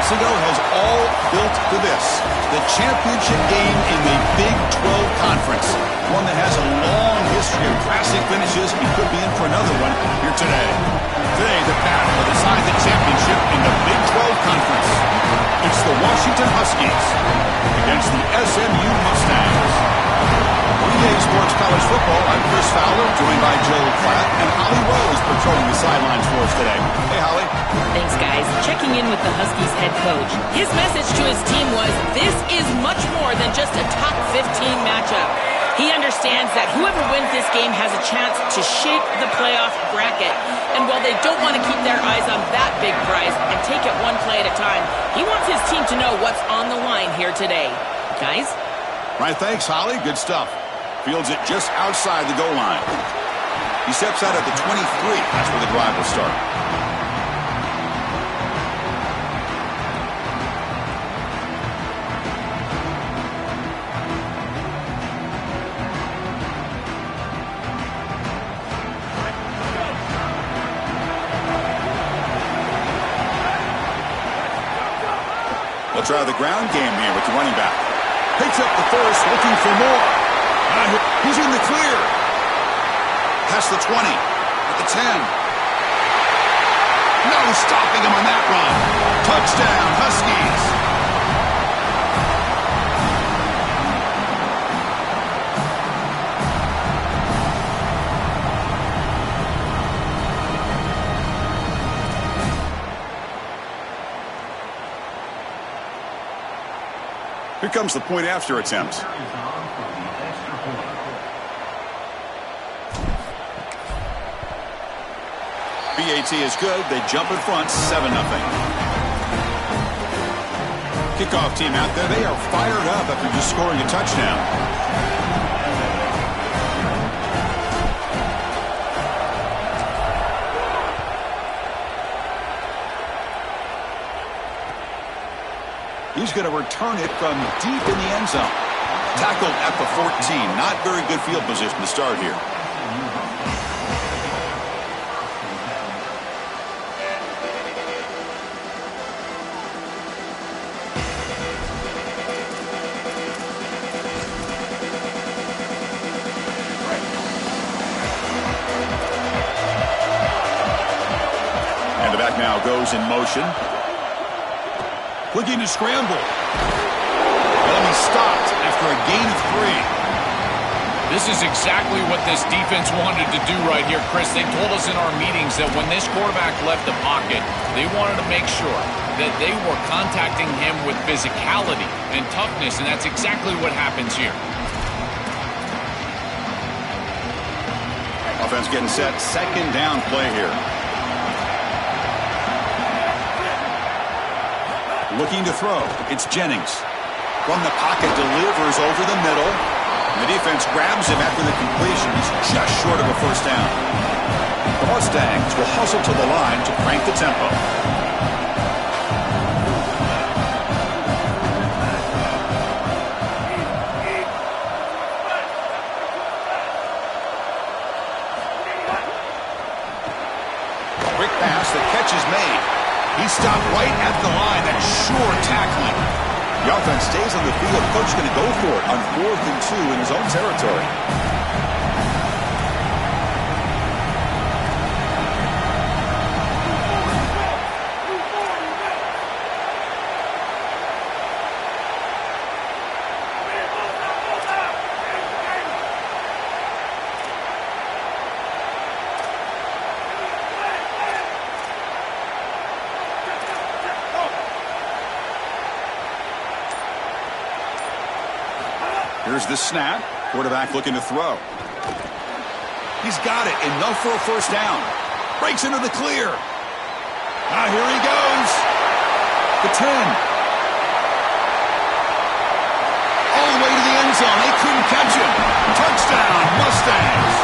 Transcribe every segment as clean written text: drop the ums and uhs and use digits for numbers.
ago has all built to this. The championship game in the Big 12 Conference. One that has a long history of classic finishes and could be in for another one here today. Today, the battle to decide the championship in the Big 12 Conference. It's the Washington Huskies against the SMU Mustangs. EA Sports College Football, I'm Chris Fowler, joined by Joe Klatt and Holly Rose patrolling the sidelines for us today. Hey, Holly. Thanks, guys. Checking in with the Huskies head coach. His message to his team was, this is much more than just a top 15 matchup. He understands that whoever wins this game has a chance to shape the playoff bracket. And while they don't want to keep their eyes on that big prize and take it one play at a time, he wants his team to know what's on the line here today. Guys? Right, thanks, Holly. Good stuff. Fields it just outside the goal line. He steps out at the 23. That's where the drive will start. They'll try the ground game here with the running back. Picks up the first, looking for more. He's in the clear. Past the 20, at the 10. No stopping him on that run. Touchdown, Huskies. Here comes the point after attempt. BAT is good. They jump in front, 7-0. Kickoff team out there. They are fired up after just scoring a touchdown. He's going to return it from deep in the end zone. Tackled at the 14. Not very good field position to start here. And the back now goes in motion. Looking to scramble. Well, he stopped after a gain of 3. This is exactly what this defense wanted to do right here, Chris. They told us in our meetings that when this quarterback left the pocket, they wanted to make sure that they were contacting him with physicality and toughness, and that's exactly what happens here. Offense getting set. Second down play here. Looking to throw. It's Jennings. From the pocket, delivers over the middle. And the defense grabs him after the completion. He's just short of a first down. The Mustangs will hustle to the line to crank the tempo. Quick pass. The catch is made. He stopped right at the line. That's sure tackling. The offense stays on the field. Coach going to go for it on 4th and 2 in his own territory. Here's the snap. Quarterback looking to throw. He's got it. Enough for a first down. Breaks into the clear. Here he goes. The 10. All the way to the end zone. They couldn't catch him. Touchdown, Mustangs.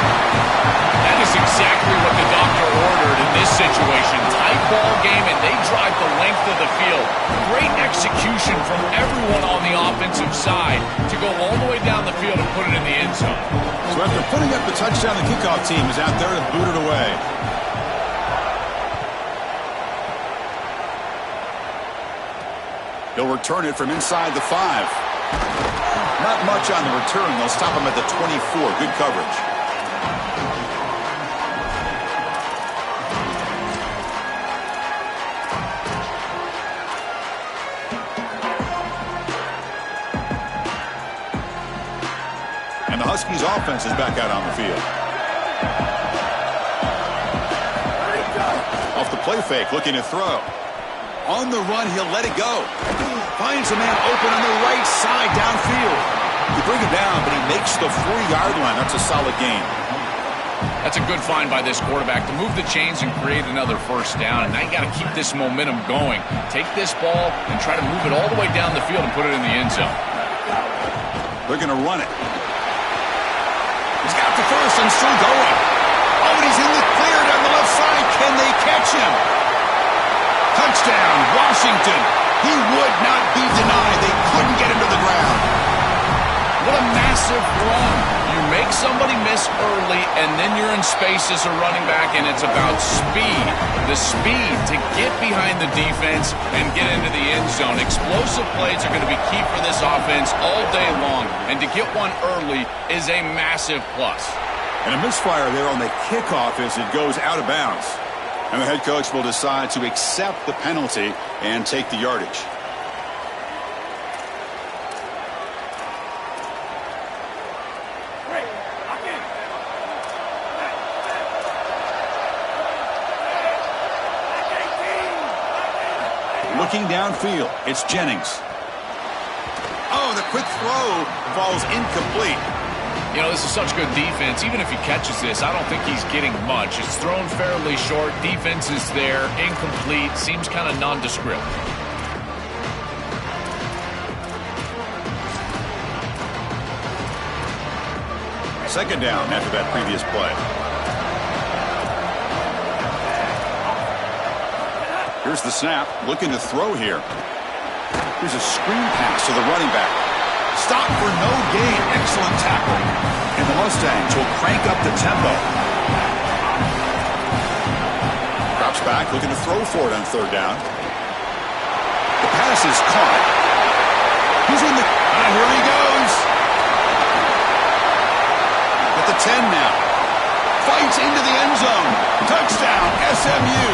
That is exactly what the doctor ordered in this situation. Tight ball game, and they drive the length of the field. Great execution from everyone on the offensive side to go all the way down the field and put it in the end zone. So after putting up the touchdown, the kickoff team is out there to boot it away. He'll return it from inside the 5. Not much on the return. They'll stop him at the 24. Good coverage. And the Huskies offense is back out on the field. Off the play fake, looking to throw. On the run, he'll let it go. Finds a man open on the right side downfield. You bring him down, but he makes the 40-yard line. That's a solid gain. That's a good find by this quarterback to move the chains and create another first down. And now you got to keep this momentum going. Take this ball and try to move it all the way down the field and put it in the end zone. They're going to run it. He's got the first and still going. Oh, and he's in the clear down the left side. Can they catch him? Touchdown, Washington. He would not be denied. They couldn't get him to the ground. What a massive run. You make somebody miss early, and then you're in space as a running back, and it's about speed. The speed to get behind the defense and get into the end zone. Explosive plays are going to be key for this offense all day long, and to get one early is a massive plus. And a misfire there on the kickoff as it goes out of bounds. And the head coach will decide to accept the penalty and take the yardage. Looking downfield, it's Jennings. Oh, the quick throw falls incomplete. You know, this is such good defense. Even if he catches this, I don't think he's getting much. It's thrown fairly short. Defense is there. Incomplete. Seems kind of nondescript. Second down after that previous play. Here's the snap. Looking to throw here. Here's a screen pass to the running back. Stop for no gain. Excellent tackle. And the Mustangs will crank up the tempo. Drops back, looking to throw for it on third down. The pass is caught. He's in the... And here he goes. At the 10 now. Fights into the end zone. Touchdown, SMU.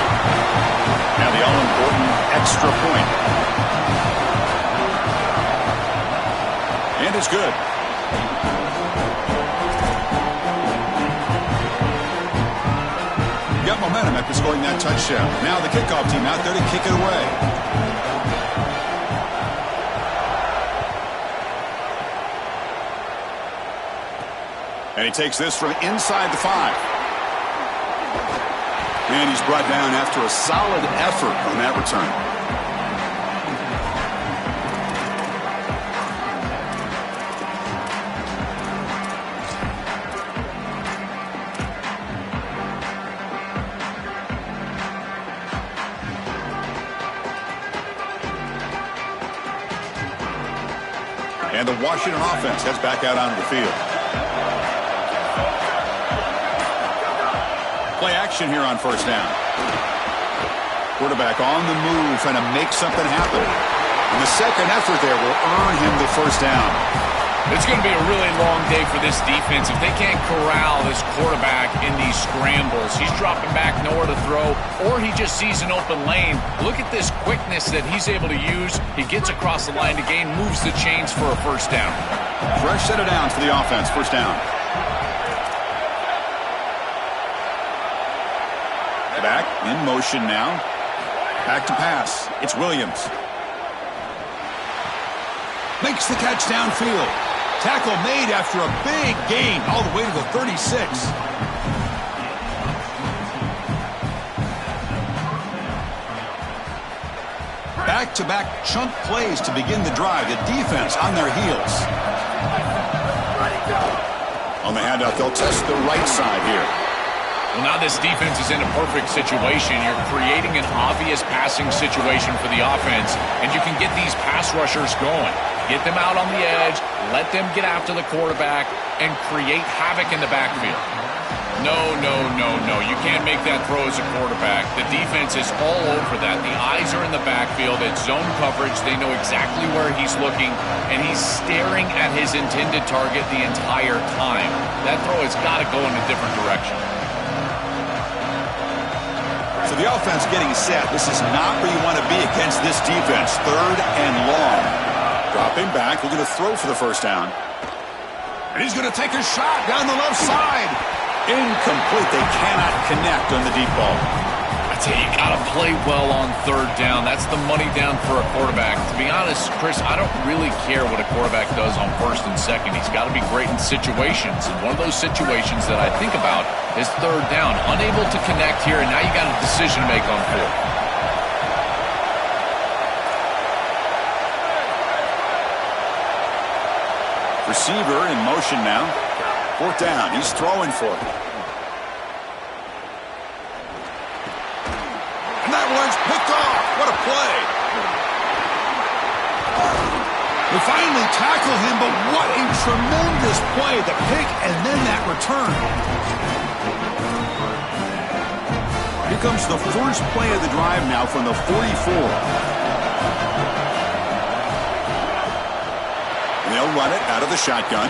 Now the all-important extra point. And it's good. Got momentum after scoring that touchdown. Now the kickoff team out there to kick it away. And he takes this from inside the 5. And he's brought down after a solid effort on that return. And the Washington offense heads back out onto the field. Play action here on first down. Quarterback on the move, trying to make something happen. And the second effort there will earn him the first down. It's going to be a really long day for this defense. If they can't corral this quarterback in these scrambles, he's dropping back, nowhere to throw, or he just sees an open lane. Look at this quickness that he's able to use. He gets across the line to gain, moves the chains for a first down. Fresh set of downs for the offense. First down. Back in motion now. Back to pass. It's Williams. Makes the catch downfield. Tackle made after a big gain all the way to the 36. Back-to-back chunk plays to begin the drive. The defense on their heels. On the handout, they'll test the right side here. Well, now this defense is in a perfect situation. You're creating an obvious passing situation for the offense, and you can get these pass rushers going. Get them out on the edge, let them get after the quarterback, and create havoc in the backfield. No, no, no, no. You can't make that throw as a quarterback. The defense is all over that. The eyes are in the backfield. It's zone coverage. They know exactly where he's looking, and he's staring at his intended target the entire time. That throw has got to go in a different direction. So the offense getting set. This is not where you want to be against this defense. 3rd and long. Dropping back, looking to throw for the first down. And he's going to take a shot down the left side. Incomplete. They cannot connect on the deep ball. I tell you, you got to play well on 3rd down. That's the money down for a quarterback. To be honest, Chris, I don't really care what a quarterback does on 1st and 2nd. He's got to be great in situations. And one of those situations that I think about is 3rd down. Unable to connect here, and now you got a decision to make on 4th. Receiver in motion now. 4th down. He's throwing for it. And that one's picked off. What a play. They finally tackle him, but what a tremendous play. The pick and then that return. Here comes the first play of the drive now from the 44. They'll run it out of the shotgun.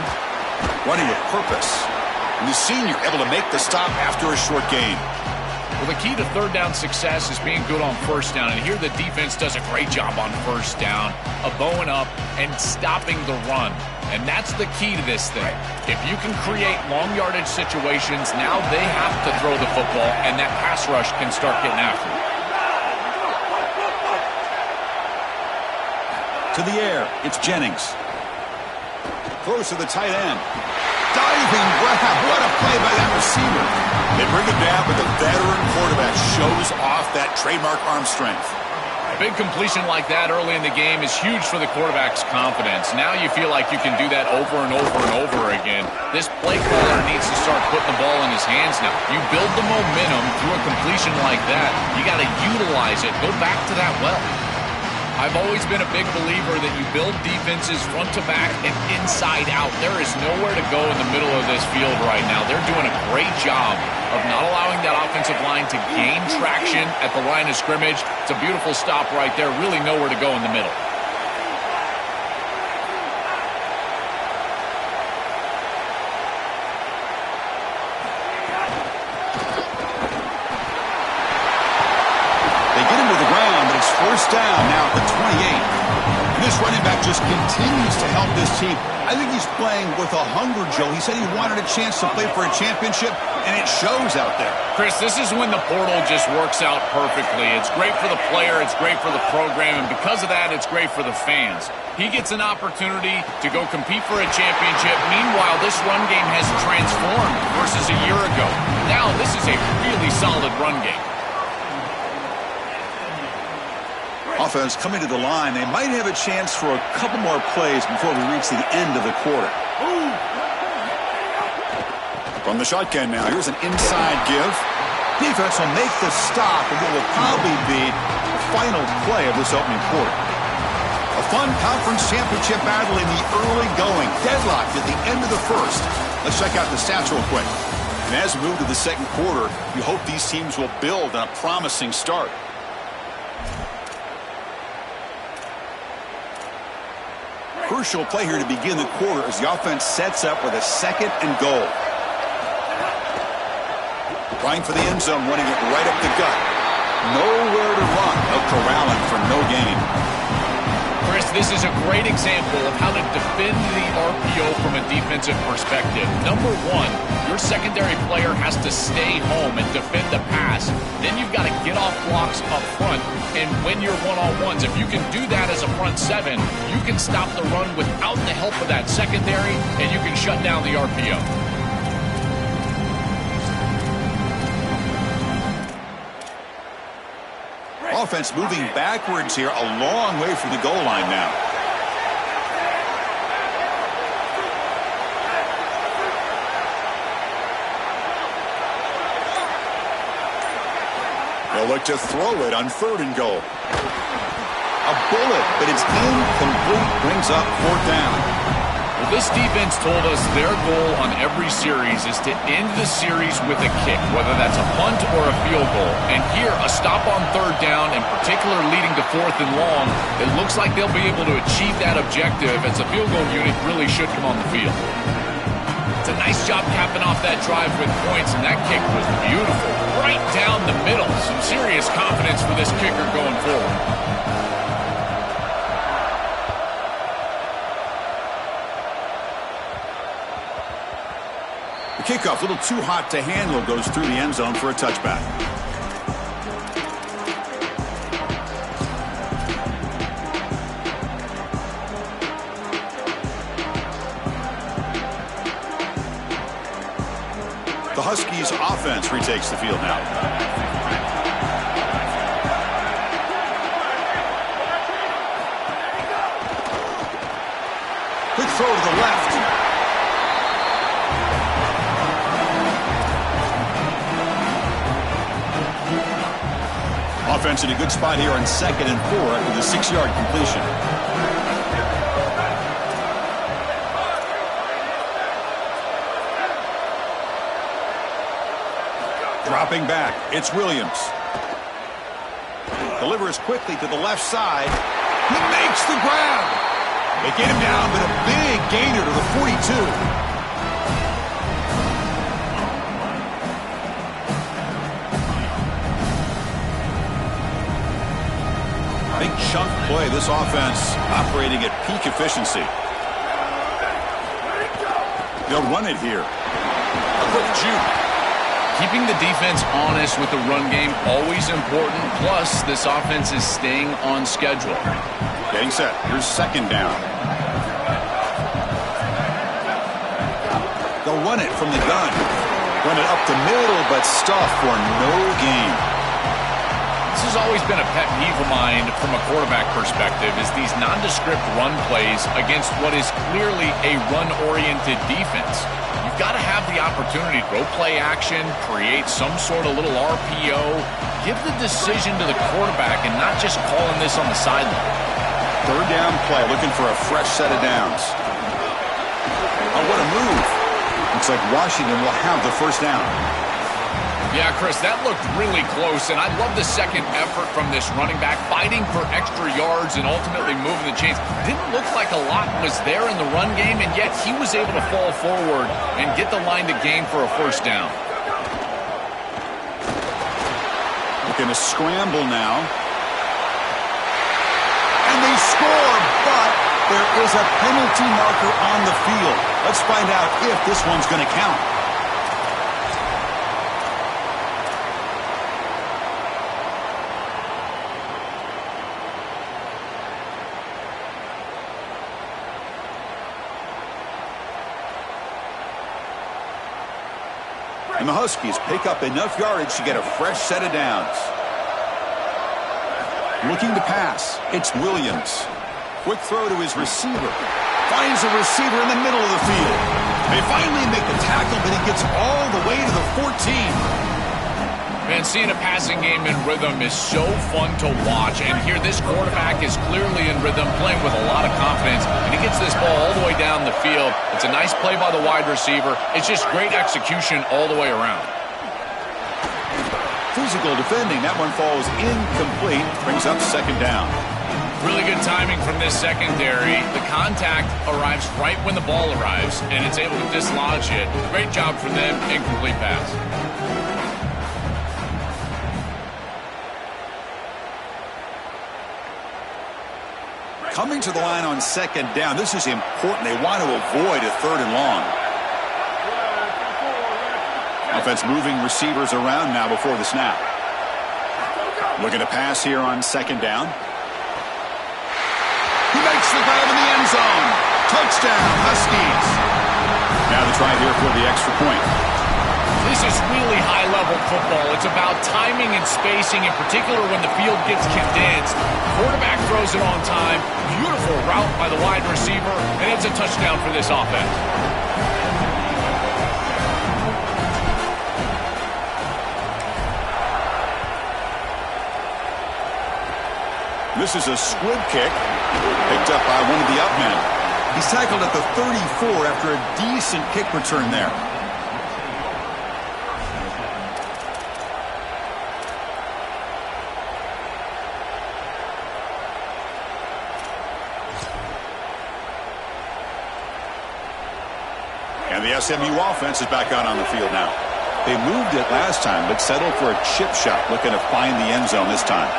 Running with purpose. And the senior able to make the stop after a short gain. Well, the key to 3rd down success is being good on 1st down. And here the defense does a great job on 1st down of bowing up and stopping the run. And that's the key to this thing. If you can create long yardage situations, now they have to throw the football, and that pass rush can start getting after it. To the air, it's Jennings. Throws to the tight end. Diving grab. What a play by that receiver. They bring it down, but the veteran quarterback shows off that trademark arm strength. A big completion like that early in the game is huge for the quarterback's confidence. Now you feel like you can do that over and over and over again. This play caller needs to start putting the ball in his hands now. You build the momentum through a completion like that. You got to utilize it. Go back to that well. I've always been a big believer that you build defenses front to back and inside out. There is nowhere to go in the middle of this field right now. They're doing a great job of not allowing that offensive line to gain traction at the line of scrimmage. It's a beautiful stop right there. Really nowhere to go in the middle. First down now at the 28. And this running back just continues to help this team. I think he's playing with a hunger, Joe. He said he wanted a chance to play for a championship, and it shows out there. Chris, this is when the portal just works out perfectly. It's great for the player. It's great for the program. And because of that, it's great for the fans. He gets an opportunity to go compete for a championship. Meanwhile, this run game has transformed versus a year ago. Now, this is a really solid run game. Offense coming to the line. They might have a chance for a couple more plays before we reach the end of the quarter. From the shotgun now, here's an inside give. Defense will make the stop, and it will probably be the final play of this opening quarter. A fun conference championship battle in the early going. Deadlocked at the end of the first. Let's check out the stats real quick. And as we move to the second quarter, you hope these teams will build on a promising start. Crucial play here to begin the quarter as the offense sets up with a 2nd and goal. Trying for the end zone, running it right up the gut. Nowhere to run. They'll corral him for no gain. Chris, this is a great example of how to defend the RPO from a defensive perspective. Number one, your secondary player has to stay home and defend the pass. Then you've got to get off blocks up front and win your one-on-ones. If you can do that as a front seven, you can stop the run without the help of that secondary, and you can shut down the RPO. Offense moving backwards here, a long way from the goal line now. They'll look to throw it on 3rd and goal. A bullet, but it's incomplete, brings up 4th down. Well, this defense told us their goal on every series is to end the series with a kick, whether that's a punt or a field goal. And here, a stop on third down, in particular leading to 4th and long, it looks like they'll be able to achieve that objective as the field goal unit really should come on the field. It's a nice job capping off that drive with points, and that kick was beautiful. Right down the middle. Some serious confidence for this kicker going forward. The kickoff, a little too hot to handle, goes through the end zone for a touchback. The Huskies offense retakes the field now. Quick throw to the left. Offense in a good spot here on 2nd and 4 with a 6-yard completion. Dropping back, it's Williams. Delivers quickly to the left side. He makes the grab. They get him down, but a big gainer to the 42. Big chunk play. This offense operating at peak efficiency. They'll run it here. A quick juke. Keeping the defense honest with the run game, always important. Plus, this offense is staying on schedule. Getting set. Here's 2nd down. They'll run it from the gun. Run it up the middle, but stuff for no gain. This has always been a pet peeve of mine from a quarterback perspective, is these nondescript run plays against what is clearly a run-oriented defense. You've got to have the opportunity to go play action, create some sort of little RPO, give the decision to the quarterback and not just calling this on the sideline. 3rd down play, looking for a fresh set of downs. Oh, what a move. Looks like Washington will have the 1st down. Yeah, Chris, that looked really close, and I love the second effort from this running back, fighting for extra yards and ultimately moving the chains. Didn't look like a lot was there in the run game, and yet he was able to fall forward and get the line to gain for a 1st down. Looking to scramble now. And they score, but there is a penalty marker on the field. Let's find out if this one's going to count. And the Huskies pick up enough yardage to get a fresh set of downs. Looking to pass, it's Williams. Quick throw to his receiver. Finds a receiver in the middle of the field. They finally make the tackle, but he gets all the way to the 14. Man, seeing a passing game in rhythm is so fun to watch. And here, this quarterback is clearly in rhythm, playing with a lot of confidence. And he gets this ball all the way down the field. It's a nice play by the wide receiver. It's just great execution all the way around. Physical defending. That one falls incomplete. Brings up 2nd down. Really good timing from this secondary. The contact arrives right when the ball arrives, and it's able to dislodge it. Great job from them. Incomplete pass. Coming to the line on 2nd down. This is important. They want to avoid a 3rd and long. Offense moving receivers around now before the snap. Looking to pass here on 2nd down. He makes the grab in the end zone. Touchdown, Huskies. Now the try here for the extra point. This is really high-level football. It's about timing and spacing, in particular when the field gets condensed. Quarterback throws it on time. Beautiful route by the wide receiver, and it's a touchdown for this offense. This is a squib kick picked up by one of the up men. He's tackled at the 34 after a decent kick return there. And the SMU offense is back out on the field now. They moved it last time, but settled for a chip shot, looking to find the end zone this time.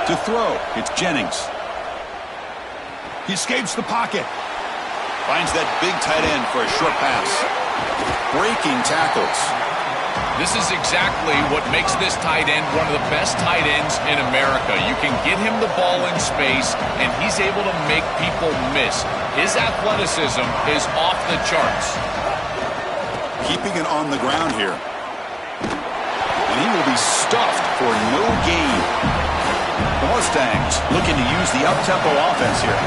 To throw, it's Jennings. He escapes the pocket. Finds that big tight end for a short pass. Breaking tackles. This is exactly what makes this tight end one of the best tight ends in America. You can get him the ball in space, and he's able to make people miss. His athleticism is off the charts. Keeping it on the ground here. And he will be stuffed for no gain. The Mustangs looking to use the up-tempo offense here.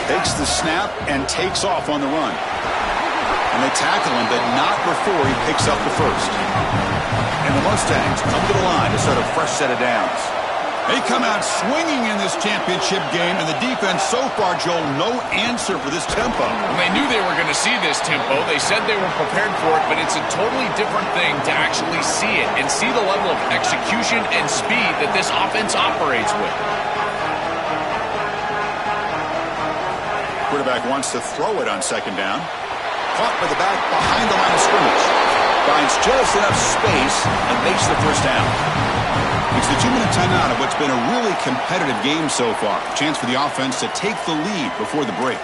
Takes the snap and takes off on the run. And they tackle him, but not before he picks up the first. And the Mustangs come to the line to start a fresh set of downs. They come out swinging in this championship game, and the defense so far, Joel, no answer for this tempo. And they knew they were going to see this tempo. They said they were prepared for it, but it's a totally different thing to actually see it and see the level of execution and speed that this offense operates with. Quarterback wants to throw it on second down. Caught by the back behind the line of scrimmage. Finds just enough space and makes the first down. It's the 2-minute timeout of what's been a really competitive game so far. Chance for the offense to take the lead before the break.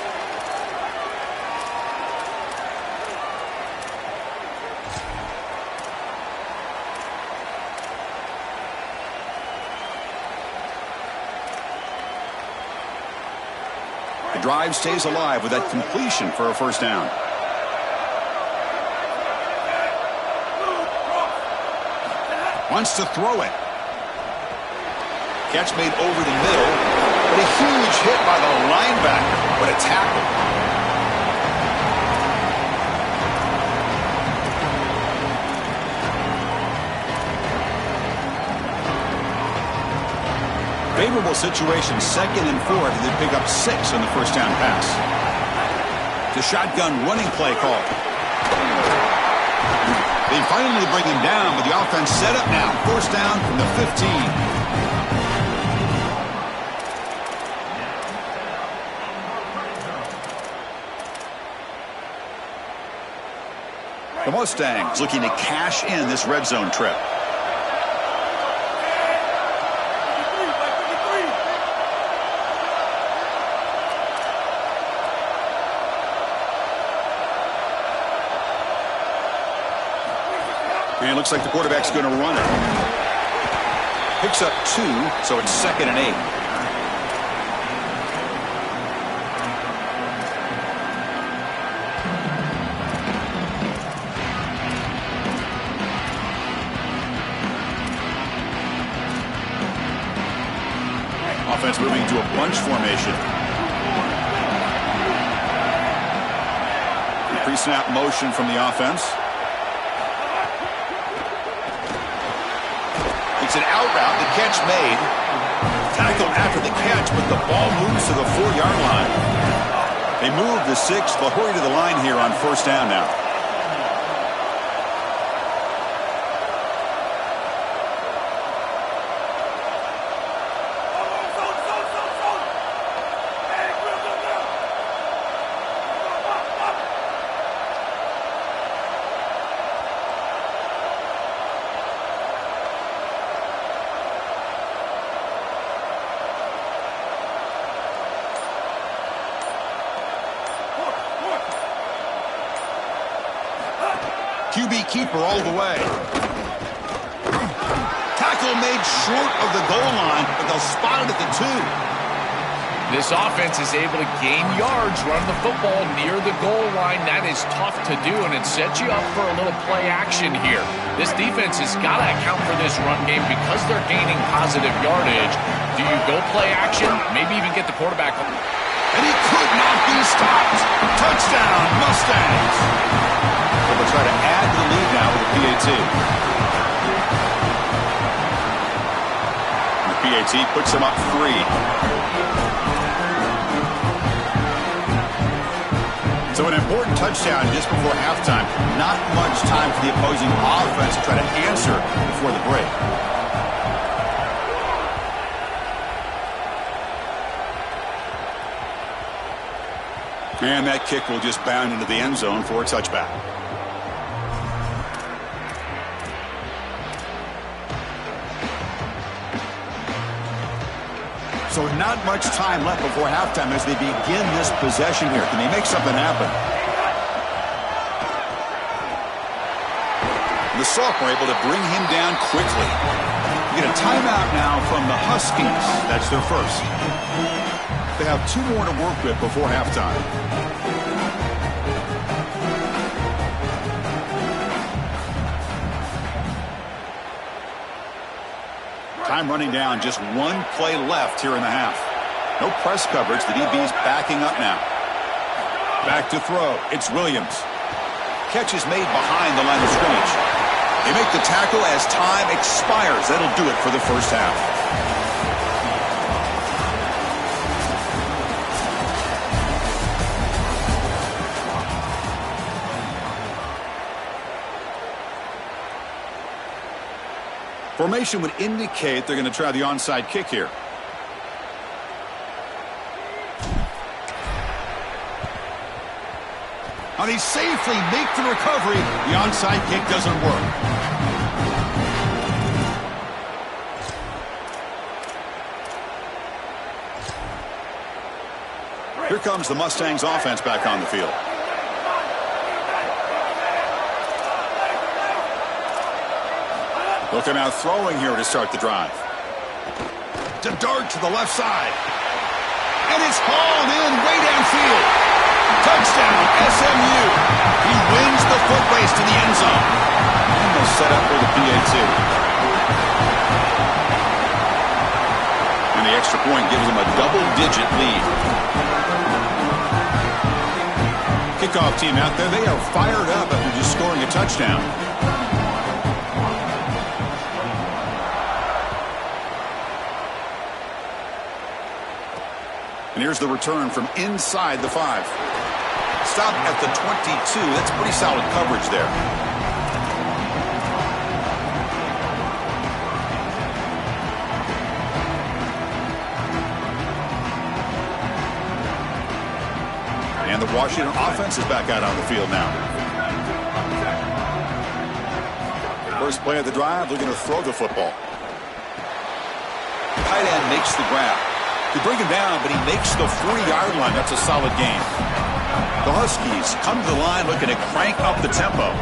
The drive stays alive with that completion for a first down. Wants to throw it. Catch made over the middle, but a huge hit by the linebacker. What a tackle. Favorable situation, 2nd and 4 after they pick up 6 on the first down pass. The shotgun running play call. They finally bring him down, but the offense set up now. First down from the 15. The Mustangs looking to cash in this red zone trip. And it looks like the quarterback's going to run it. Picks up 2, so it's 2nd and 8. Offense moving to a bunch formation. Pre-snap motion from the offense. It's an out route, the catch made. Tackled after the catch, but the ball moves to the 4-yard line. They move the 6, but hurry to the line here on first down now. QB keeper all the way. Tackle made short of the goal line, but they'll spot it at the 2. This offense is able to gain yards running the football near the goal line. That is tough to do, and it sets you up for a little play action here. This defense has got to account for this run game because they're gaining positive yardage. Do you go play action? Maybe even get the quarterback. And he could not be stopped. Touchdown, Mustangs. Well, the They'll try to add to the lead now with a PAT. And the PAT puts them up 3. So an important touchdown just before halftime. Not much time for the opposing offense to try to answer before the break. And that kick will just bound into the end zone for a touchback. So not much time left before halftime as they begin this possession here. Can they make something happen? The sophomore able to bring him down quickly. We get a timeout now from the Huskies. That's their first. They have 2 more to work with before halftime. Time running down, just 1 play left here in the half. No press coverage. The DB's backing up now. Back to throw. It's Williams. Catch is made behind the line of scrimmage. They make the tackle as time expires. That'll do it for the first half. Formation would indicate they're going to try the onside kick here. And he safely makes the recovery. The onside kick doesn't work. Here comes the Mustangs offense back on the field. Looking out throwing here to start the drive. To dart to the left side. And it's hauled in way downfield. Touchdown, SMU. He wins the foot race to the end zone. And they'll set up for the PAT. And the extra point gives them a double-digit lead. Kickoff team out there, they are fired up after just scoring a touchdown. And here's the return from inside the 5. Stop at the 22. That's pretty solid coverage there. And the Washington offense is back out on the field now. First play of the drive, looking to throw the football. Tight end makes the grab. They bring him down, but he makes the 40-yard line. That's a solid gain. The Huskies come to the line looking to crank up the tempo.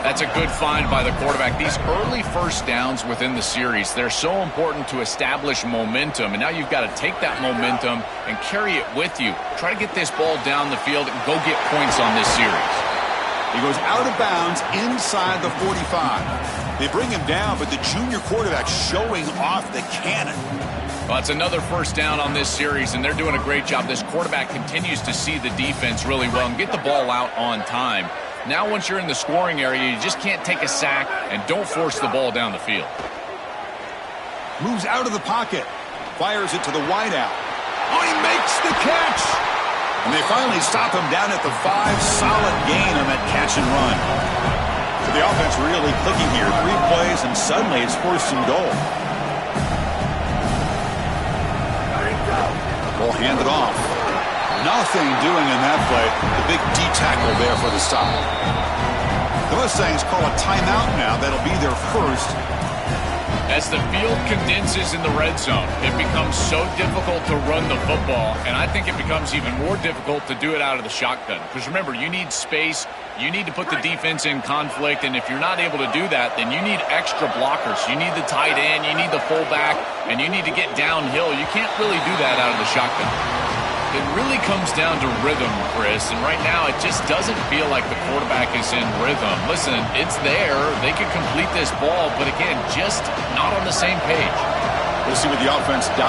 That's a good find by the quarterback. These early first downs within the series, they're so important to establish momentum. And now you've got to take that momentum and carry it with you. Try to get this ball down the field and go get points on this series. He goes out of bounds inside the 45. They bring him down, but the junior quarterback showing off the cannon. Well, it's another first down on this series, and they're doing a great job. This quarterback continues to see the defense really well and get the ball out on time. Now, once you're in the scoring area, you just can't take a sack and don't force the ball down the field. Moves out of the pocket. Fires it to the wideout. Oh, he makes the catch! And they finally stop him down at the 5. Solid gain on that catch and run. So the offense really clicking here. 3 plays, and suddenly it's 1st and goal. Ball handed off. Nothing doing in that play. The big D tackle there for the stop. The Mustangs call a timeout now. That'll be their first. As the field condenses in the red zone, it becomes so difficult to run the football, and I think it becomes even more difficult to do it out of the shotgun. Because remember, you need space, you need to put the defense in conflict, and if you're not able to do that, then you need extra blockers. You need the tight end, you need the fullback, and you need to get downhill. You can't really do that out of the shotgun. It really comes down to rhythm, Chris, and right now it just doesn't feel like the quarterback is in rhythm. Listen, it's there. They could complete this ball, but again, just not on the same page. We'll see what the offense does.